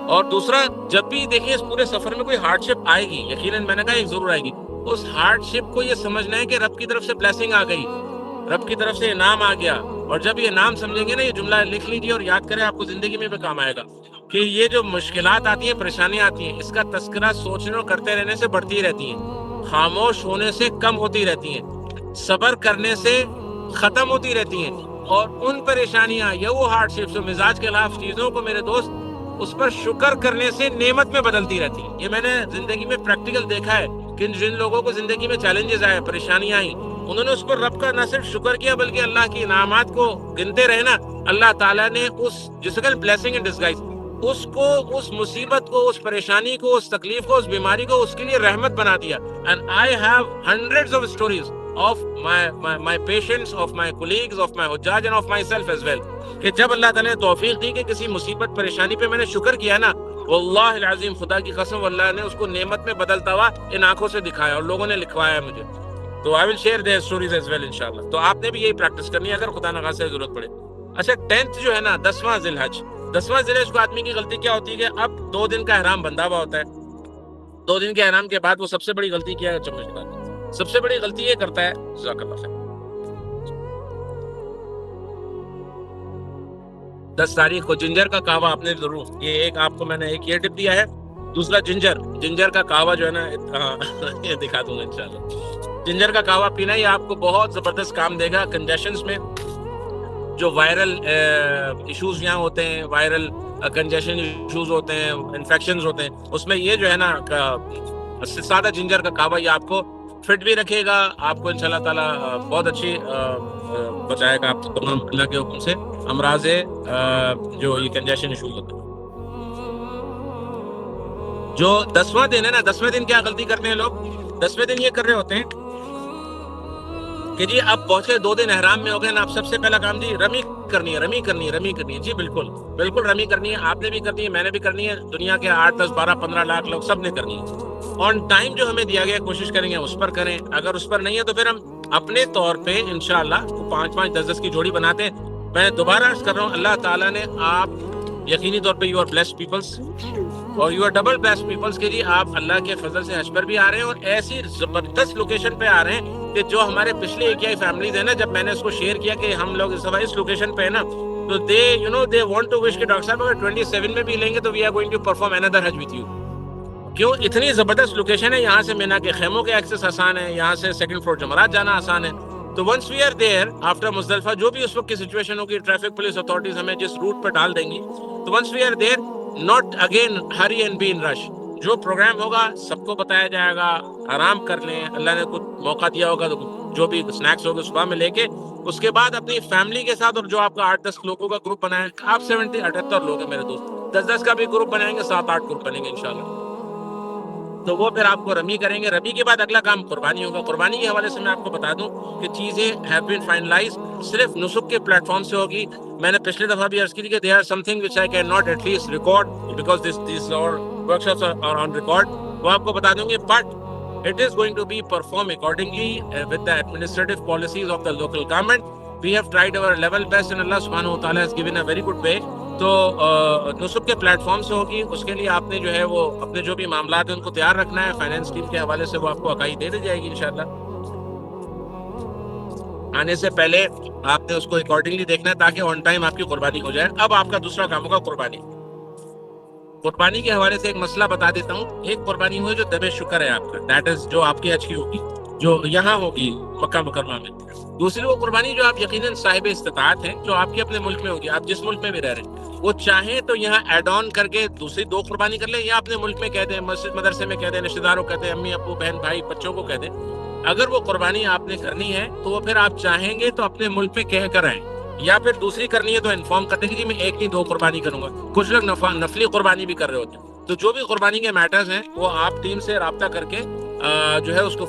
E: اور دوسرا، جب بھی دیکھیں اس پورے سفر میں کوئی ہارڈ شپ آئے گی، یقیناً میں نے کہا ایک ضرور آئے گی، اس ہارڈ شپ کو یہ سمجھنا ہے کہ رب کی طرف سے بلیسنگ آ گئی، رب کی طرف سے انعام آ گیا۔ اور جب یہ انعام سمجھیں گے نا، یہ جملہ لکھ لیجیے اور یاد کریں، آپ کو زندگی میں بھی کام آئے گا۔ کہ یہ جو مشکلات آتی ہیں، پریشانیاں آتی ہیں، اس کا تذکرہ سوچنے اور کرتے رہنے سے بڑھتی رہتی ہیں، خاموش ہونے سے کم ہوتی رہتی ہیں، صبر کرنے سے ختم ہوتی رہتی ہیں، اور ان پریشانیاں یا وہ ہارڈ شپس و مزاج کے خلاف چیزوں کو میرے دوست اس پر شکر کرنے سے نعمت میں بدلتی رہتی ہیں۔ یہ میں نے زندگی میں پریکٹیکل دیکھا ہے کہ جن لوگوں کو زندگی میں چیلنجز آئے، پریشانیاں آئیں، انہوں نے اس پر رب کا نہ صرف شکر کیا بلکہ اللہ کی انعامات کو گنتے رہے نا، اللہ تعالیٰ نے اس جسے کہتے ہیں بلیسنگ ان ڈسگائز، اس کو، اس مصیبت کو، اس پریشانی کو، اس تکلیف کو، اس بیماری کو اس کے لیے رحمت بنا دیا۔ And I have hundreds of stories of my patients, of my colleagues, of my Hajjaj and of myself as well، کہ جب اللہ تعالیٰ نے توفیق دی کہ کسی مصیبت پریشانی پہ میں نے شکر کیا نا، واللہ العظیم، خدا کی قسم، اللہ نے اس کو نعمت میں بدلتا ہوا ان آنکھوں سے دکھایا، اور لوگوں نے لکھوایا مجھے۔ تو I will share their stories as well انشاءاللہ۔ تو آپ نے بھی یہی پریکٹس کرنی ہے اگر خدا نخواستہ ضرورت پڑے۔ اچھا 10th جو ہے نا، 10واں ذی الحج، 10واں ذی الحج کو آدمی کی غلطی کیا ہوتی ہے کہ اب 2 دن کا احرام بندھا ہوا ہوتا ہے، 2 دن کے احرام کے بعد وہ سب سے بڑی غلطی کیا ہے؟ چمچ کا سب سے بڑی غلطی یہ کرتا ہے، جزاک اللہ خیر، 10 تاریخ کو جنجر کا قہوہ آپ نے ضرور، یہ ایک آپ کو میں نے ایک یہ ٹپ دیا ہے، دوسرا جنجر کا قہوہ جو ہے نا، یہ دکھا دوں گا انشاءاللہ۔ جنجر کا قہوہ پینا یہ آپ کو بہت زبردست کام دے گا کنجیشنز میں، جو وائرل ایشوز یہاں ہوتے ہیں، وائرل کنجیشن ایشوز ہوتے ہیں، انفیکشنز ہوتے ہیں، اس میں یہ جو ہے نا سادہ جنجر کا قہوہ یہ آپ کو فٹ بھی رکھے گا، آپ کو انشاءاللہ تعالیٰ بہت اچھی بچائے گا آپ تمام اللہ کے حکم سے امراض جو یہ کنجیشن ایشوز ہوتے ہیں۔ جو 10واں دن ہے نا، 10ویں دن کیا غلطی کرتے ہیں لوگ؟ 10ویں دن یہ کر رہے ہوتے ہیں کہ جی اب پہنچے 2 دن احرام میں ہو گئے نا، اب سب سے پہلا کام جی رمی کرنی ہے۔ جی بالکل رمی کرنی ہے، آپ نے بھی کرنی ہے، میں نے بھی کرنی ہے، دنیا کے 8 10 12 15 لاکھ لوگ سب نے کرنی ہے۔ آن ٹائم جو ہمیں دیا گیا کوشش کریں گے اس پر کریں، اگر اس پر نہیں ہے تو پھر ہم اپنے طور پہ انشاءاللہ 5 10 10 کی جوڑی بناتے ہیں۔ میں دوبارہ عرض کر رہا ہوں، اللہ تعالیٰ نے آپ یقینی طور پہ یو آر بلیسڈ پیپلس، اور you are double blessed peoples کہ جی آپ اللہ کے فضل سے حج پر بھی آ رہے ہیں، اور ایسی زبردست لوکیشن پہ آ رہے ہیں کہ جو ہمارے پچھلے ایک فیملیز ہیں نا، جب میں نے اس کو شیئر کیا کہ ہم لوگ اس دفعہ اس لوکیشن پہ ہیں نا، تو دے وانٹ ٹو وش کہ ڈاکٹر صاحب اگر 27 میں بھی لیں گے تو we are going to perform another حج وتھ یو۔ کیوں؟ اتنی زبردست لوکیشن ہے، یہاں سے مینا کے خیموں کے ایکسس آسان ہے، یہاں سے 2nd فلور جمرات جانا آسان ہے۔ تو once we are there after Muzdalifah, جو بھی اس وقت کی سچویشن ہوگی، ٹریفک پولیس اتھارٹیز ہمیں جس روٹ پہ ڈال دیں گی، تو once we are there not again hurry and be in rush, جو پروگرام ہوگا سب کو بتایا جائے گا، آرام کر لیں، اللہ نے کچھ موقع دیا ہوگا تو جو بھی اسنیکس ہوگا صبح میں لے کے، اس کے بعد اپنی فیملی کے ساتھ، اور جو آپ کا 8 10 لوگوں کا گروپ بنائیں، آپ 78 لوگ ہیں میرے دوست، 10 10 کا بھی گروپ بنائیں گے، 7 8 گروپ بنیں گے انشاءاللہ، تو وہ پھر آپ کو رمی کریں گے۔ رمی کے بعد اگلا کام قربانی ہوگا۔ قربانی کے حوالے سے میں آپ کو بتا دوں کہ چیزیں ہیو بین فائنلائز، صرف نسک کے پلیٹ فارم سے ہوگی۔ میں نے پچھلے دفعہ بھی عرض کی تھی کہ there are something which I cannot at least record because these workshops are on record، وہ آپ کو بتا دوں گے، but it is going to be performed accordingly with the administrative policies of the local government. We have tried our level best and Allah subhanahu wa ta'ala has given a very good way. تو نصب کے plate form سے ہوگی، اس کے لیے آپ نے جو ہے وہ اپنے جو بھی معاملات ہیں ان کو تیار رکھنا ہے، فائنینس ٹیم کے حوالے سے وہ آپ کو آگاہی دے دی جائے گی انشاءاللہ۔ آنے سے پہلے آپ نے اس کو اکارڈنگلی دیکھنا ہے تاکہ آن ٹائم آپ کی قربانی ہو جائے۔ اب آپ کا دوسرا کام ہوگا قربانی۔ قربانی کے حوالے سے ایک مسئلہ بتا دیتا ہوں۔ ایک قربانی ہوئی جو دم شکر ہے آپ کا، دیٹ از جو آپ کی حج کی ہوگی، جو یہاں ہوگی مکہ مکرمہ میں۔ دوسری وہ قربانی جو آپ یقیناً صاحب استطاعت ہیں، جو آپ کے اپنے ملک میں ہوگی، آپ جس ملک میں بھی رہ رہے ہیں، وہ چاہیں تو یہاں ایڈ آن کر کے دوسری 2 قربانی کر لیں، یا اپنے ملک میں کہہ دیں، مسجد مدرسے میں کہہ دیں، رشتہ داروں کہہ دیں، امی ابو بہن بھائی بچوں کو کہہ دیں۔ اگر وہ قربانی آپ نے کرنی ہے تو وہ پھر آپ چاہیں گے تو اپنے ملک میں کہہ کر آئیں، یا پھر دوسری کرنی ہے تو انفارم کر دیں کہ جی میں 1 نہیں 2 قربانی کروں گا۔ کچھ لوگ نفلی قربانی بھی کر رہے ہوتے ہیں۔ تو جو بھی قربانی کے میٹرز ہیں وہ آپ ٹیم سے رابطہ کر کے جو ہے اس کو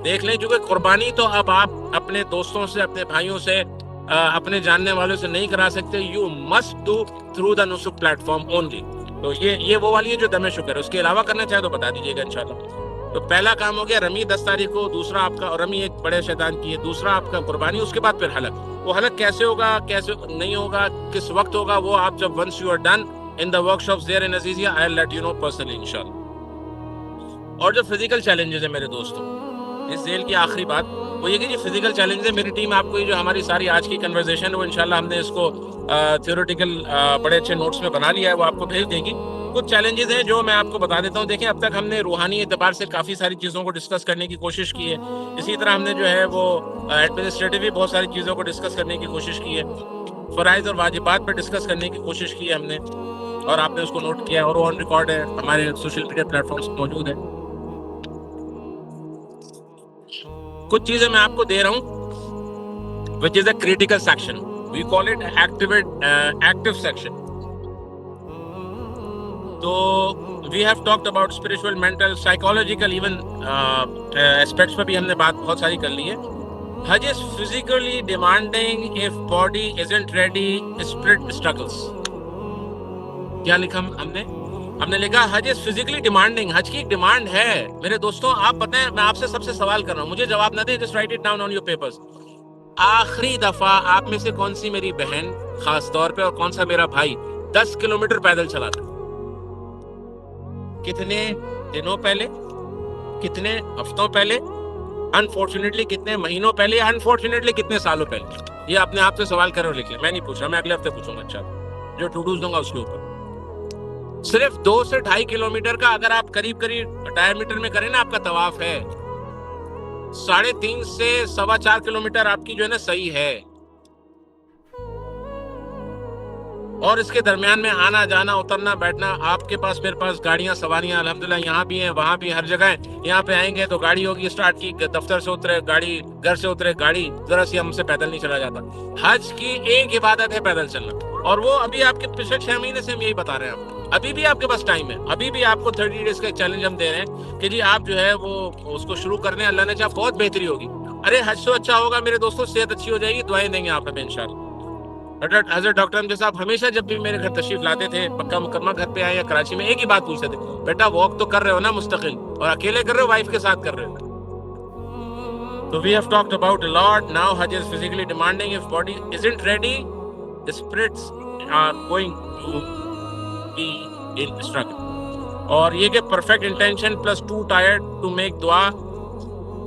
E: دیکھ لیں، کیونکہ قربانی تو اب آپ اپنے دوستوں سے، اپنے بھائیوں سے، اپنے جاننے والوں سے نہیں کرا سکتے، you must do through the Nusuk platform only. تو یہ وہ والی ہے جو دم شکر ہے۔ اس کے علاوہ کرنا چاہے تو بتا دیجیے گا انشاءاللہ۔ تو پہلا کام ہو گیا رمی 10 تاریخ کو، دوسرا آپ کا رمی ایک بڑے شیطان کی ہے، دوسرا آپ کا قربانی، اس کے بعد پھر حلق۔ وہ حلق کیسے ہوگا، کیسے نہیں ہوگا، کس وقت ہوگا، وہ آپ جب once you are done in the workshops there in Azizia, I'll let you know personally inshallah۔ اور جو فزیکل چیلنجز ہیں میرے دوستوں، اس ذیل کی آخری بات، وہ یہ کہ فزیکل چیلنج ہے. میری ٹیم آپ کو یہ جو ہماری ساری آج کی کنورزیشن ہے وہ انشاءاللہ ہم نے اس کو تھیوریٹیکل بڑے اچھے نوٹس میں بنا لیا ہے, وہ آپ کو بھیج دے گی. کچھ چیلنجز ہیں جو میں آپ کو بتا دیتا ہوں. دیکھیں اب تک ہم نے روحانی اعتبار سے کافی ساری چیزوں کو ڈسکس کرنے کی کوشش کی ہے. اسی طرح ہم نے جو ہے وہ ایڈمنسٹریٹو بھی بہت ساری چیزوں کو ڈسکس کرنے کی کوشش کی ہے. فرائض اور واجبات پہ ڈسکس کرنے کی کوشش کی ہے ہم نے, اور آپ نے اس کو نوٹ کیا اور وہ آن ریکارڈ ہے, ہمارے سوشل میڈیا پلیٹ فارمس موجود ہے. کچھ چیزیں میں آپ کو دے رہا ہوں which is a critical section. We call it active section. تو we have talked about spiritual, mental, psychological, even aspects پہ بھی ہم نے بات بہت ساری کر لی ہے. Hajj is physically demanding if body isn't ready, spirit struggles. کیا لکھا ہم نے لکھا حج از فزیکلی ڈیمانڈنگ. حج کی ایک ڈیمانڈ ہے میرے دوستوں. آپ بتائیں, میں آپ سے سب سے سوال کر رہا ہوں, مجھے جواب نہ دیں, just right it down on your papers. آخری دفعہ آپ میں سے کون سی میری بہن خاص طور پہ اور کون سا میرا بھائی 10 کلومیٹر پیدل چلا تھا؟ کتنے دنوں پہلے, کتنے ہفتوں پہلے, انفارچونیٹلی کتنے مہینوں پہلے, یا انفارچونیٹلی کتنے سالوں پہلے؟ یہ اپنے آپ سے سوال کرو, لکھ لیں. میں نہیں پوچھ رہا, میں اگلے ہفتے پوچھوں گا. اچھا, جو ٹو ڈوز دوں گا اس کے اوپر. صرف 2 سے 2.5 کلومیٹر کا اگر آپ قریب ڈائر میٹر میں کریں نا, آپ کا طواف ہے 3.5 سے 4.25 کلومیٹر آپ کی جو ہے نا صحیح ہے. اور اس کے درمیان میں آنا جانا اترنا بیٹھنا, آپ کے پاس میرے پاس گاڑیاں سواریاں الحمدللہ یہاں بھی ہیں وہاں بھی ہر جگہ ہیں. یہاں پہ آئیں گے تو گاڑی ہوگی اسٹارٹ کی, دفتر سے اترے گاڑی, گھر سے اترے گاڑی, ذرا سی ہم سے پیدل نہیں چلا جاتا. حج کی ایک عبادت ہے پیدل چلنا, اور وہ ابھی آپ کے پچھلے 6 مہینے سے ہم یہی بتا رہے ہیں. آپ ابھی بھی آپ کے پاس ٹائم ہے, ابھی بھی آپ کو 30 ڈیز کا ایک چیلنج ہم دے رہے ہیں کہ جی آپ جو ہے وہ اس کو شروع کرنے, اللہ نے چاہا بہت بہتری ہوگی. ارے حج سے اچھا ہوگا میرے دوستوں, صحت اچھی ہو جائے گی, دعائیں دیں گے آپ ہمیں انشاءاللہ. حضرت ڈاکٹر امجد صاحب ہمیشہ جب بھی میرے گھر تشریف لاتے تھے, مکہ مکرمہ گھر پہ آئے یا کراچی میں, ایک ہی بات پوچھتے تھے, بیٹا واک تو کر رہے ہو نا مستقل, اور اکیلے کر رہے ہو وائف کے ساتھ کر رہے ہو؟ So we have talked about a lot. Now Hajj is physically demanding. If body isn't ready, the spirits are going to be in struggle. اور یہ کہ perfect intention plus too tired to make dua,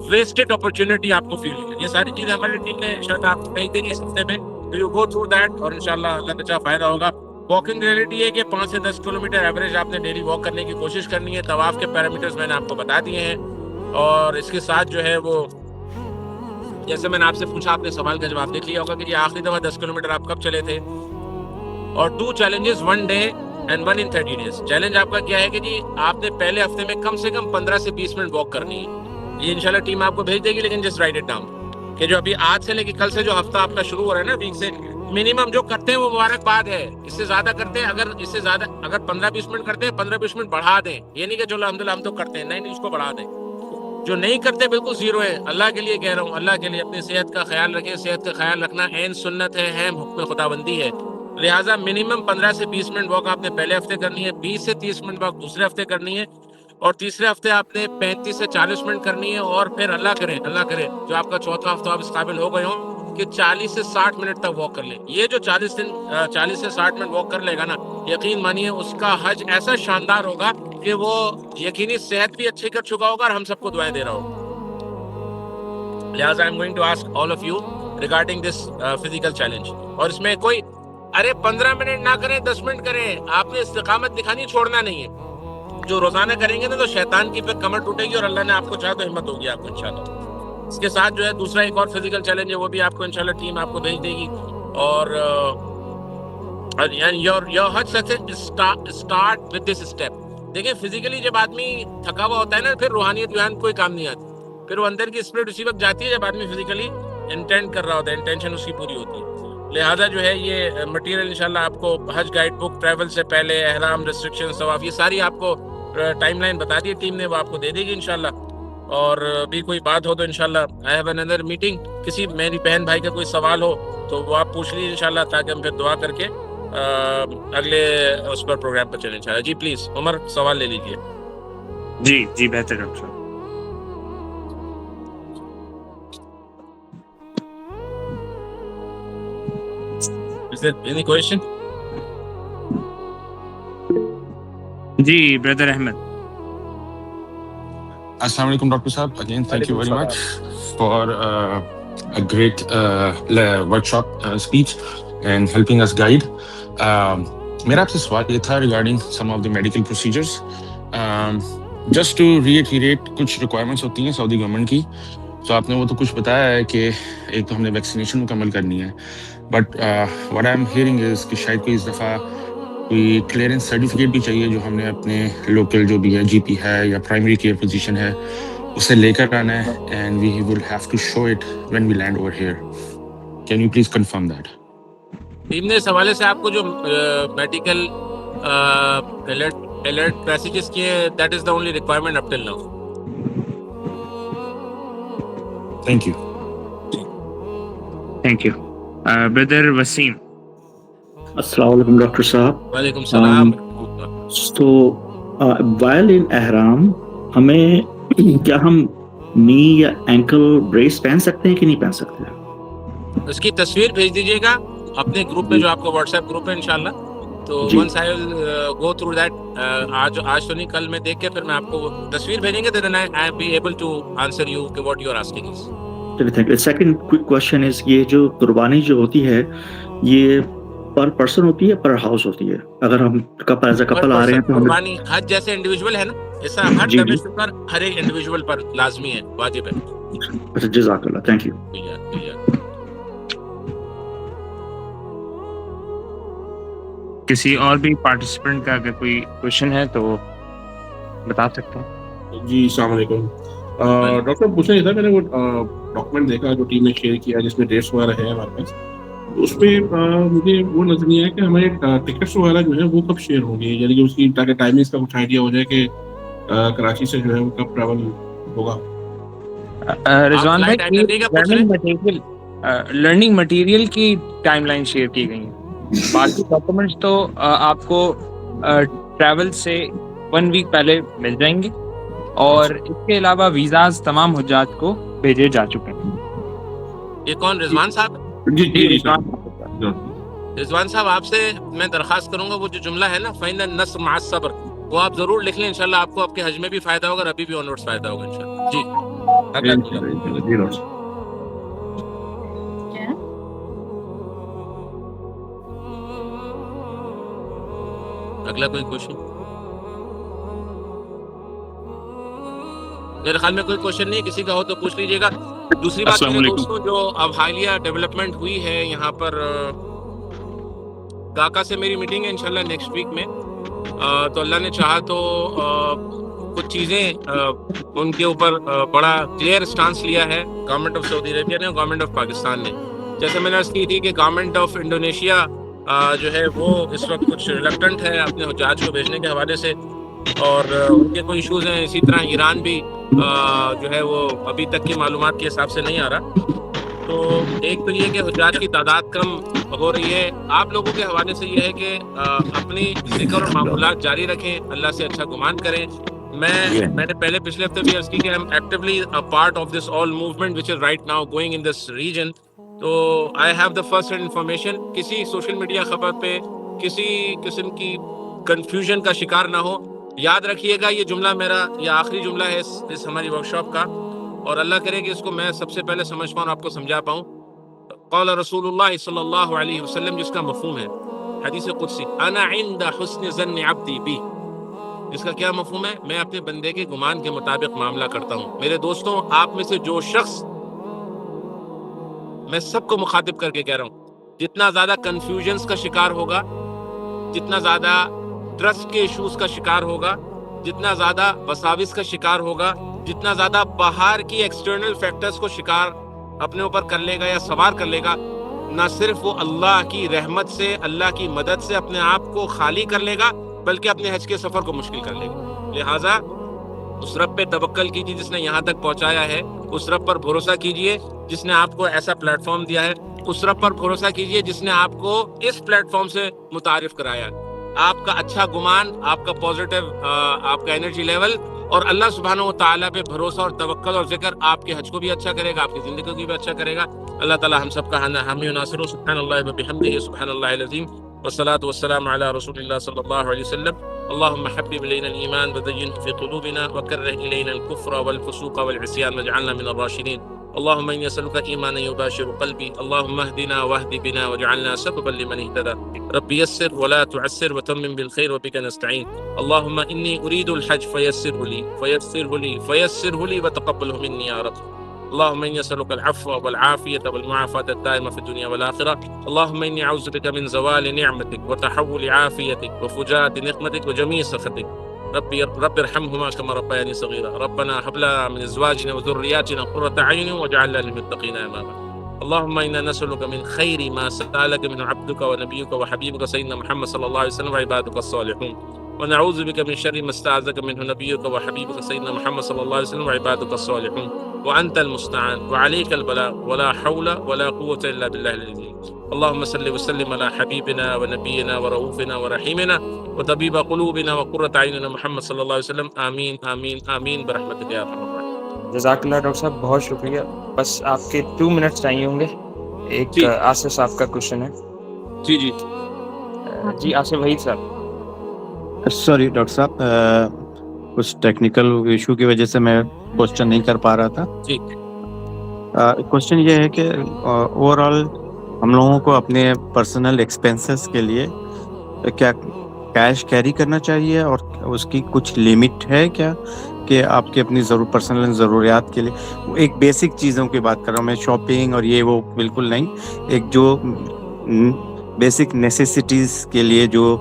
E: wasted opportunity آپ کو فیل ہوگی. یہ ساری چیزیں ہماری ٹیم نے شاید آپ کو کہیں دیں گے اس ہفتے میں. You go through that اور انشاءاللہ اللہ کا چاہا فائدہ ہوگا. واکنگ ریئلٹی ہے کہ 5 سے 10 کلومیٹر ایوریج آپ نے ڈیلی واک کرنے کی کوشش کرنی ہے. طواف کے پیرامیٹرز میں نے آپ کو بتا دیے ہیں, اور اس کے ساتھ جو ہے وہ جیسے میں نے آپ سے پوچھا, آپ نے سوال کا جواب دیکھ لیا ہوگا کہ یہ آخری دفعہ 10 کلومیٹر آپ کب چلے تھے. اور 2 challenges 1 day and 1 in 30 days. Challenge آپ کا کیا ہے کہ جی آپ نے پہلے ہفتے میں کم سے کم 15 سے 20 منٹ واک کرنی ہے. یہ انشاءاللہ ٹیم آپ کو بھیج دے گی, لیکن جسٹ رائٹ اٹ ڈاؤن کہ جو ابھی آج سے لے کے کل سے جو ہفتہ آپ کا شروع ہو رہا ہے نا ویک سے, منیمم جو کرتے ہیں وہ مبارکباد ہے. اس سے زیادہ کرتے ہیں, اگر اس سے زیادہ اگر 15-20 منٹ کرتے ہیں 15-20 منٹ بڑھا دیں. یہ نہیں کہ چلو الحمدللہ ہم تو کرتے ہیں, نہیں اس کو بڑھا دیں. جو نہیں کرتے بالکل زیرو ہے. اللہ کے لیے کہہ رہا ہوں, اللہ کے لیے اپنی صحت کا خیال رکھیں. صحت کا خیال رکھنا عین سنت ہے, حکم خداوندی ہے. لہٰذا منیمم 15 سے 20 منٹ واک آپ نے پہلے ہفتے کرنی ہے, 20 سے 30 منٹ واک دوسرے ہفتے کرنی ہے, اور تیسرے ہفتے آپ نے 35 سے 40 منٹ کرنی ہے. اور پھر اللہ کرے جو آپ کا چوتھا ہفتہ آپ اس قابل ہو گئے ہوں کہ 40 سے 60 منٹ تک واک کر لیں. یہ جو 40 سے 60 منٹ واک کر لے گا نا, یقین مانیے اس کا حج ایسا شاندار ہوگا کہ وہ یقینی صحت بھی اچھی کر چکا ہوگا اور ہم سب کو دعائیں دے رہا ہوگا. لہٰذا I am going to ask all of you regarding this physical challenge. اور اس میں کوئی 15 منٹ نہ کریں, 10 منٹ کریں. آپ نے استقامت دکھانی, چھوڑنا نہیں ہے. جو روزانہ کریں گے نا تو شیطان کی پھر کمر ٹوٹے گی, اور اللہ نے آپ کو چاہا تو ہمت ہوگی آپ کو انشاءاللہ. اس کے ساتھ جو ہے دوسرا ایک اور فزیکل چیلنج ہے, وہ بھی آپ کو انشاءاللہ ٹیم آپ کو بھیج دے گی. اور your Hajj success start with this step. دیکھیں فزیکلی جب آدمی تھکا ہوا ہوتا ہے نا, پھر روحانیت کوئی کام نہیں آتی. پھر وہ اندر کی اسپرٹ اسی وقت جاتی ہے جب آدمی فزیکلی انٹینڈ کر رہا ہوتا ہے, انٹینشن اس کی پوری ہوتی ہے. لہٰذا جو ہے یہ مٹیریل انشاءاللہ آپ کو حج گائیڈ بک, ٹریول سے پہلے احرام, ریسٹرکشن, طواف, یہ ساری آپ کو ٹائم لائن بتا دی ٹیم نے, وہ آپ کو دے دے گی انشاءاللہ. اور بھی کوئی بات ہو تو انشاءاللہ I have another meeting. کسی میری بہن بھائی کا کوئی سوال ہو تو وہ آپ پوچھ لیجیے انشاءاللہ, تاکہ ہم پھر دعا کر کے اگلے اس پر پروگرام پر چلیں انشاءاللہ. جی پلیز عمر سوال لے لیجیے.
F: جی بہتر ڈاکٹر صاحب.
E: Is there any question?
F: جی brother Ahmad.
G: Assalamu alaikum, Dr. Saab. Again, thank you very much for a great workshop speech and helping us guide. میرا آپ سے سوال یہ تھا regarding some of the medical procedures. Just to retreat کچھ requirements ہوتی ہیں سعودی گورنمنٹ کی. تو آپ نے وہ تو کچھ بتایا ہے کہ ایک تو ہم نے ویکسینیشن مکمل کرنی ہے, but what I am hearing is کہ شاید کوئی اس دفعہ کوئی کلیئرنس سرٹیفکیٹ بھی چاہیے جو ہم نے اپنے لوکل جو بھی ہے جی پی ہے یا پرائمری کیئر فزیشین ہے اسے لے کر آنا ہے, and we will have to show it when we land over here. Can you please confirm that?
E: Team نے اس حوالے سے آپ کو جو میڈیکل الرٹ میسیجز کیے, that is the only requirement up till now.
G: Thank you.
F: Thank you. Brother Waseem.
H: السلام علیکم ڈاکٹر صاحب.
E: وعلیکم السلام.
H: تو وائل ان احرام ہمیں کیا ہم نی یا اینکل بریس پہن سکتے ہیں کہ نہیں پہن سکتے؟
E: اس کی تصویر بھیج دیجیے گا اپنے گروپ میں جو آپ کا واٹس ایپ گروپ ہے انشاءاللہ. تو once I will go through that, آج تو نہیں کل میں دیکھ کے پھر میں آپ کو تصویر بھیجیں گے, then I be able to answer you کہ what you are asking is.
H: چلیے thank you. Second quick question is یہ جو قربانی جو ہوتی ہے یہ پر پرسن ہوتی ہے پر ہاؤس ہوتی ہے؟ اگر ہم کپل ایز اے کپل آ رہے ہیں تو
E: قربانی حج جیسے انڈیویجول ہے نا, ایسا ہر ڈومیسٹک پر ہر ایک انڈیویجول پر لازمی ہے, واجب ہے.
H: اچھا جزاک اللہ, تھینک یو.
F: کسی اور بھی پارٹیسپینٹ کا اگر کوئی کوشچن ہے تو بتا سکتے ہیں.
I: جی السلام علیکم. ڈاکٹر پوچھنا یہ تھا, میں نے وہ ڈاکومنٹ دیکھا جو ٹیم نے شیئر کیا جس میں ڈیٹس وغیرہ ہے ہمارے پاس, اس میں مجھے وہ نظر نہیں آیا کہ ہمارے ٹکٹس وغیرہ جو ہے وہ کب شیئر ہوں گی, یعنی کہ اس کی تاکہ ٹائمنگس کا کچھ آئیڈیا ہو جائے کہ کراچی سے جو ہے وہ کب ٹریول ہوگا.
F: رضوان بھائی, لرننگ مٹیریل کی ٹائم لائن شیئر کی گئی ہیں, باقی ڈاکومنٹس تو آپ کو ٹریول سے 1 ویک پہلے مل جائیں گے, اور اس کے علاوہ ویزاز تمام حجاج کو بھیجے جا چکے ہیں.
E: یہ کون, رضوان صاحب؟
I: جی
E: رضوان صاحب, آپ سے میں درخواست کروں گا وہ جو جملہ ہے نا فَإِنَّ النَّصْرَ مَعَ الصَّبْرِ, وہ آپ ضرور لکھ لیں. انشاءاللہ آپ کو آپ کے حج میں بھی فائدہ ہوگا اور ابھی بھی آنورڈز فائدہ ہوگا انشاءاللہ. جی اگلا کوئی کوشچن؟ میرے خیال میں کوئی کوشچن نہیں, کسی کا ہو تو پوچھ لیجیے گا. دوسری بات دوستوں, جو اب حالیہ ڈیولپمنٹ ہوئی ہے یہاں پر, کاکا سے میری میٹنگ ہے انشاءاللہ نیکسٹ ویک میں, تو اللہ نے چاہا تو کچھ چیزیں ان کے اوپر بڑا کلیئر اسٹانس لیا ہے گورنمنٹ آف سعودی عربیہ نے اور گورنمنٹ آف پاکستان نے. جیسے میں نے عرض کی تھی کہ گورنمنٹ آف انڈونیشیا جو ہے وہ اس وقت کچھ ریلکٹنٹ ہے اپنے حجاج کو بھیجنے کے حوالے سے, اور ان کے کوئی ایشوز ہیں. اسی طرح ایران بھی جو ہے وہ ابھی تک کی معلومات کے حساب سے نہیں آ رہا. تو ایک تو یہ کہ حجاج کی تعداد کم ہو رہی ہے. آپ لوگوں کے حوالے سے یہ ہے کہ اپنی ذکر اور معمولات جاری رکھیں, اللہ سے اچھا گمان کریں. میں نے پہلے پچھلے ہفتے بھی عرض کی کہ I am actually a part of this all movement which is right now going in this region. تو I have the first hand information. کسی سوشل میڈیا خبر پہ کسی قسم کی کنفیوژن کا شکار نہ ہو. یاد رکھیے گا یہ جملہ میرا یہ آخری جملہ ہے اس ہماری ورکشاپ کا, اور اللہ کرے کہ اس کو میں سب سے پہلے سمجھ پاؤں, آپ کو سمجھا پاؤں. قول رسول اللہ صلی اللہ علیہ وسلم, جس کا مفہوم ہے حدیث قدسی, انا عند حسن ظن عبدی بی, جس کا کیا مفہوم ہے؟ میں اپنے بندے کے گمان کے مطابق معاملہ کرتا ہوں. میرے دوستوں, آپ میں سے جو شخص, میں سب کو مخاطب کر کے کہہ رہا ہوں, جتنا زیادہ کنفیوژنس کا شکار ہوگا, جتنا زیادہ ٹرسٹ کے ایشوز کا شکار ہوگا, جتنا زیادہ وساوس کا شکار ہوگا, جتنا زیادہ باہر کی ایکسٹرنل فیکٹرز کو شکار اپنے اوپر کر لے گا یا سوار کر لے گا, نہ صرف وہ اللہ کی رحمت سے, اللہ کی مدد سے اپنے آپ کو خالی کر لے گا, بلکہ اپنے حج کے سفر کو مشکل کر لے گا. لہٰذا اس رب پہ توکل کیجیے جس نے یہاں تک پہنچایا ہے, اس رب پر بھروسہ کیجیے جس نے آپ کو ایسا پلیٹ فارم دیا ہے, اس رب پر بھروسہ کیجیے جس نے آپ کو اس پلیٹ فارم سے متعارف کرایا. آپ کا اچھا گمان, آپ کا پازیٹیو, آپ کا انرجی لیول اور اللہ سبحانہ و تعالیٰ پہ بھروسہ اور توکل اور ذکر آپ کے حج کو بھی اچھا کرے گا, آپ کی زندگی کو بھی اچھا کرے گا. اللہ تعالیٰ ہم سب کا حامی و ناصر ہو. سبحان اللہ و بحمدہ, سبحان اللہ العظیم, والصلاۃ والسلام علی رسول اللہ صلی اللہ علیہ وسلم. اللهم حبب إلينا الإيمان وزينه في قلوبنا وكره إلينا الكفر والفسوق والعصيان واجعلنا من الراشدين. اللهم إني أسألك إيمانا يباشر قلبي. اللهم اهدنا واهد بنا واجعلنا سببا لمن اهتدى. رب يسر ولا تعسر وتمم بالخير وبك نستعين. اللهم إني أريد الحج فيسره لي فيسره لي فيسره لي وتقبله مني يا رب. اللهم إني أسألك العفو والعافية والمعافاة الدائمة في الدنيا والآخرة. اللهم إني أعوذ بك من زوال نعمتك وتحول عافيتك وفجاءة نقمتك وجميع سخطك. رب ارحمهما كما ربياني صغيرا. ربنا هب لنا من أزواجنا وذرياتنا قرة أعين واجعلنا للمتقين إماما. اللهم إنا نسألك من خير ما سألك من عبدك ونبيك وحبيبك سيدنا محمد صلى الله عليه وسلم وعبادك الصالحون، ونعوذ بك من شر ما استعاذك منه نبيك وحبيبك سيدنا محمد صلى الله عليه وسلم وعبادك الصالحون، وأنت المستعان وعليك البلاغ ولا حول ولا قوة إلا بالله العظيم. اللهم صل وسلم على حبيبنا ونبينا ورؤوفنا ورحيمنا وطبيب قلوبنا وقرة أعيننا محمد صلی اللہ علیہ وسلم. آمین آمین آمین برحمتک یا ارحم الراحمین.
F: جزاک اللہ ڈاکٹر صاحب، بہت شکریہ. بس آپ کے 2 منٹس چاہیے ہوں گے. ایک آصف صاحب کا کوشچن ہے. جی آصف وحید صاحب.
J: سوری ڈاکٹر صاحب، کچھ ٹیکنیکل ایشو کی وجہ سے میں کوشچن نہیں کر پا رہا تھا.
E: جی
J: کوشچن یہ ہے کہ اوور آل ہم لوگوں کو اپنے پرسنل ایکسپینسز کے لیے کیا کیش کیری کرنا چاہیے، اور اس کی کچھ لمٹ ہے کیا، کہ آپ کی اپنی پرسنل ضروریات کے لیے؟ ایک بیسک چیزوں کی بات کر رہا ہوں میں، شاپنگ اور یہ وہ بالکل نہیں. ایک جو بیسک نیسیسٹیز کے لیے، جو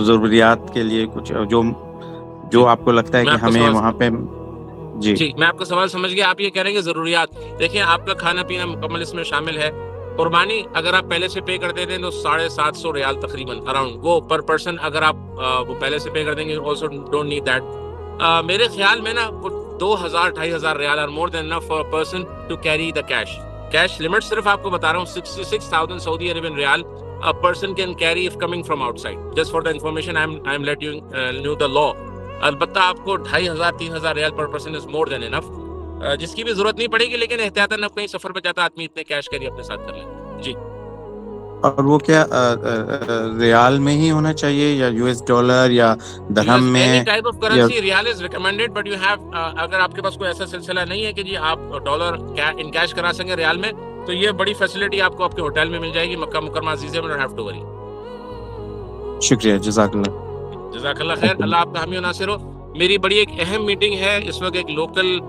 J: ضروریات کے لیے کچھ جو آپ کو لگتا ہے کہ ہمیں وہاں پہ.
E: جی میں آپ کا سوال سمجھ گیا. آپ یہ کہہ رہے ہیں کہ ضروریات، دیکھیں آپ کا کھانا پینا مکمل اس میں شامل ہے. قربانی اگر آپ پہلے سے پے کر دیتے ہیں تو 750 ریال تقریباً اراؤنڈ وہ پر پرسن. اگر آپ وہ پہلے سے پے کر دیں گے آلسو ڈونٹ نیڈ دیٹ. میرے خیال میں نا 2000-2500 riyal are more than enough for person to carry the cash. Cash limit صرف آپ کو بتا رہا ہوں 66,000 Saudi Arabian riyal a person can carry if coming from outside. Just for the information I am let you know the law. البتہ آپ کو 2500-3000 ریال پر person is more than انف، جس کی بھی ضرورت نہیں پڑے گی، لیکن احتیاطاً اب کہیں سفر پہ جاتا آدمی اتنے کیش کیری اپنے ساتھ کر لیں. جی
J: اور وہ کیا ریال میں ہی ہونا چاہیے یا یو ایس ڈالر یا درہم میں؟
E: any type of currency Real is recommended but you have اگر آپ کے پاس کوئی ایسا سلسلہ نہیں ہے کہ جی آپ ڈالر ان کیش کرا سکیں ریال میں، تو یہ بڑی فیسلٹی آپ کو آپ کے ہوٹل میں مل جائے گی مکہ مکرمہ عزیزیہ میں. Don't have to worry.
J: شکریہ، جزاک اللہ.
E: جزاک اللہ خیر. اللہ آپ کا حامی و ناصر ہو. میری بڑی ایک اہم میٹنگ ہے اس وقت ایک لوکل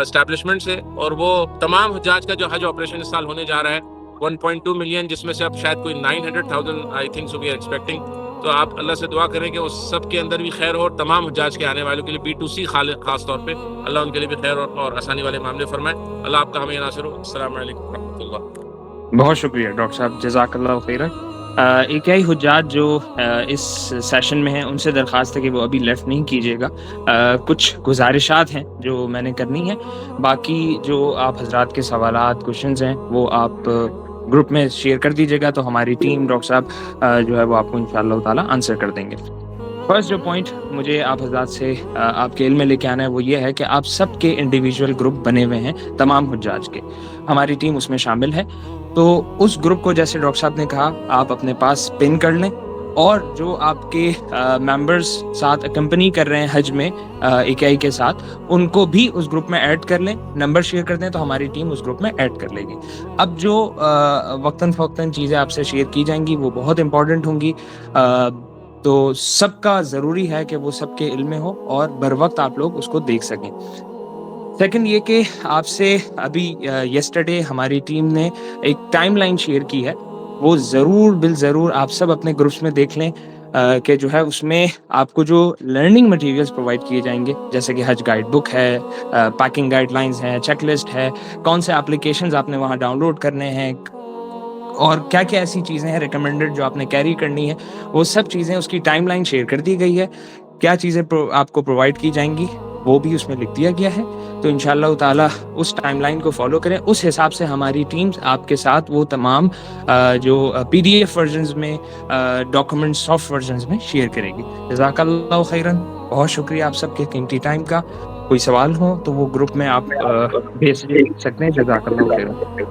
E: اسٹیبلشمنٹ سے، اور وہ تمام حجاج کا جو حج آپریشن اس سال ہونے جا رہا ہے 1.2 ملین، جس میں سے اب شاید کوئی 900,000 I think so we are expecting. تو آپ اللہ سے دعا کریں کہ اس سب کے اندر بھی خیر ہو، اور تمام حجاج کے آنے والوں کے لیے B2C خاص طور پہ اللہ ان کے لیے بھی خیر اور آسانی والے معاملے فرمائے. اللہ آپ کا حامی و ناصر ہو. السلام علیکم و رحمۃ اللہ.
F: بہت شکریہ ڈاکٹر صاحب، جزاک اللہ خیرہ. ایک ہی حجاج جو اس سیشن میں ہیں ان سے درخواست ہے کہ وہ ابھی لیفٹ نہیں کیجیے گا. کچھ گزارشات ہیں جو میں نے کرنی ہے، باقی جو آپ حضرات کے سوالات کوشچنز ہیں وہ آپ گروپ میں شیئر کر دیجیے گا، تو ہماری ٹیم ڈاکٹر صاحب جو ہے وہ آپ کو انشاءاللہ تعالیٰ آنسر کر دیں گے. فرسٹ جو پوائنٹ مجھے آپ حضرات سے آپ کے علم میں لے کے آنا ہے وہ یہ ہے کہ آپ سب کے انڈیویجول گروپ بنے ہوئے ہیں تمام حجاج کے، ہماری ٹیم اس میں شامل ہے. تو اس گروپ کو جیسے ڈاکٹر صاحب نے کہا آپ اپنے پاس پن کر لیں، اور جو آپ کے ممبرز ساتھ اکمپنی کر رہے ہیں حج میں AKI کے ساتھ، ان کو بھی اس گروپ میں ایڈ کر لیں. نمبر شیئر کر دیں تو ہماری ٹیم اس گروپ میں ایڈ کر لے گی. اب جو وقتاً فوقتاً چیزیں آپ سے شیئر کی جائیں گی وہ بہت امپورٹنٹ ہوں گی، تو سب کا ضروری ہے کہ وہ سب کے علم میں ہو اور بر وقت آپ لوگ اس کو دیکھ سکیں. سیکنڈ یہ کہ آپ سے ابھی یسٹرڈے ہماری ٹیم نے ایک ٹائم لائن شیئر کی ہے، وہ ضرور آپ سب اپنے گروپس میں دیکھ لیں کہ جو ہے اس میں آپ کو جو لرننگ مٹیریلز پرووائڈ کیے جائیں گے، جیسے کہ حج گائیڈ بک ہے، پیکنگ گائیڈ لائنز ہیں، چیک لسٹ ہے، کون سے اپلیکیشنز آپ نے وہاں ڈاؤن لوڈ کرنے ہیں، اور کیا کیا ایسی چیزیں ہیں ریکمینڈڈ جو آپ نے کیری کرنی ہے، وہ سب چیزیں اس کی ٹائم لائن شیئر کر دی گئی ہے. کیا چیزیں آپ کو پرووائڈ کی جائیں گی وہ بھی اس میں لکھ دیا گیا ہے. تو انشاءاللہ تعالیٰ اس ٹائم لائن کو فالو کریں، اس حساب سے ہماری ٹیمز آپ کے ساتھ وہ تمام جو PDF ورژنز میں ڈاکومنٹ سافٹ ورژنز میں شیئر کرے گی. جزاک اللہ خیراً. بہت شکریہ آپ سب کے قیمتی ٹائم کا. کوئی سوال ہو تو وہ گروپ میں آپ بھیج سکتے ہیں. جزاک اللہ خیراً.